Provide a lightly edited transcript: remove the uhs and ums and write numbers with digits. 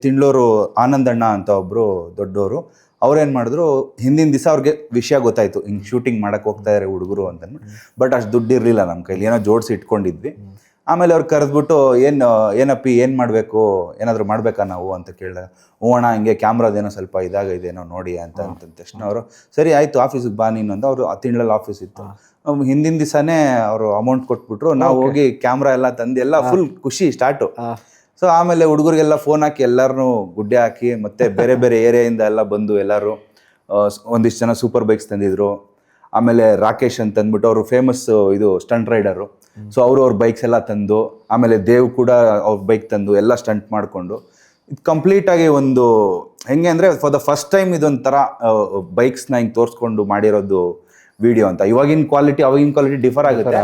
ತಿಂಡ್ಲೂರು ಆನಂದಣ್ಣ ಅಂತ ಒಬ್ರು ದೊಡ್ಡವರು, ಅವ್ರೇನ್ ಮಾಡಿದ್ರು, ಹಿಂದಿನ ದಿವಸ ಅವ್ರಿಗೆ ವಿಷಯ ಗೊತ್ತಾಯ್ತು, ಹಿಂಗ್ ಶೂಟಿಂಗ್ ಮಾಡಕ್ ಹೋಗ್ತಾ ಇದಾರೆ ಹುಡುಗರು ಅಂತ. ಬಟ್ ಅಷ್ಟು ದುಡ್ಡು ಇರ್ಲಿಲ್ಲ ನಮ್ಮ ಕೈಲಿ, ಏನೋ ಜೋಡಿಸಿ ಇಟ್ಕೊಂಡಿದ್ವಿ. ಆಮೇಲೆ ಅವ್ರು ಕರೆದ್ಬಿಟ್ಟು ಏನಪ್ಪಿ ಏನು ಮಾಡಬೇಕು, ಏನಾದರೂ ಮಾಡಬೇಕಾ ನಾವು ಅಂತ ಕೇಳಿದಾಗ, ಹ್ಞೂ ಅಣ್ಣ ಹಿಂಗೆ ಕ್ಯಾಮ್ರಾದೇನೋ ಸ್ವಲ್ಪ ಇದೇನೋ ನೋಡಿ ಅಂತ ತಕ್ಷಣ ಅವರು ಸರಿ ಆಯಿತು ಆಫೀಸಿಗೆ ಬಾ ನೀನು ಅಂತ. ಅವರು ತಿಂಗಳಲ್ಲಿ ಆಫೀಸ್ ಇತ್ತು. ಹಿಂದಿನ ದಿವಸನೇ ಅವರು ಅಮೌಂಟ್ ಕೊಟ್ಬಿಟ್ರು. ನಾವು ಹೋಗಿ ಕ್ಯಾಮ್ರಾ ಎಲ್ಲ ತಂದು ಎಲ್ಲ ಫುಲ್ ಖುಷಿ ಸ್ಟಾರ್ಟು. ಸೊ ಆಮೇಲೆ ಹುಡುಗರಿಗೆಲ್ಲ ಫೋನ್ ಹಾಕಿ ಎಲ್ಲರನ್ನೂ ಗುಡ್ಡೆ ಹಾಕಿ, ಮತ್ತೆ ಬೇರೆ ಬೇರೆ ಏರಿಯಾಯಿಂದ ಎಲ್ಲ ಬಂದು ಎಲ್ಲರೂ ಒಂದಿಷ್ಟು ಜನ ಸೂಪರ್ ಬೈಕ್ಸ್ ತಂದಿದ್ರು. ಆಮೇಲೆ ರಾಕೇಶ್ ಅಂತ ಅಂದ್ಬಿಟ್ಟು ಅವರು ಫೇಮಸ್ ಇದು ಸ್ಟಂಟ್ ರೈಡರು. ಸೊ ಅವ್ರ ಬೈಕ್ಸ್ ಎಲ್ಲ ತಂದು, ಆಮೇಲೆ ದೇವ್ ಕೂಡ ಅವ್ರ ಬೈಕ್ ತಂದು ಎಲ್ಲ ಸ್ಟಂಟ್ ಮಾಡಿಕೊಂಡು ಇದು ಕಂಪ್ಲೀಟಾಗಿ ಒಂದು ಹೆಂಗೆ ಅಂದರೆ ಫಾರ್ ದ ಫಸ್ಟ್ ಟೈಮ್ ಇದೊಂಥರ ಬೈಕ್ಸ್ನ ಹಿಂಗೆ ತೋರಿಸ್ಕೊಂಡು ಮಾಡಿರೋದು ವಿಡಿಯೋ ಅಂತ. ಇವಾಗಿನ ಕ್ವಾಲಿಟಿ ಅವಾಗಿನ ಕ್ವಾಲಿಟಿ ಡಿಫರ್ ಆಗುತ್ತೆ.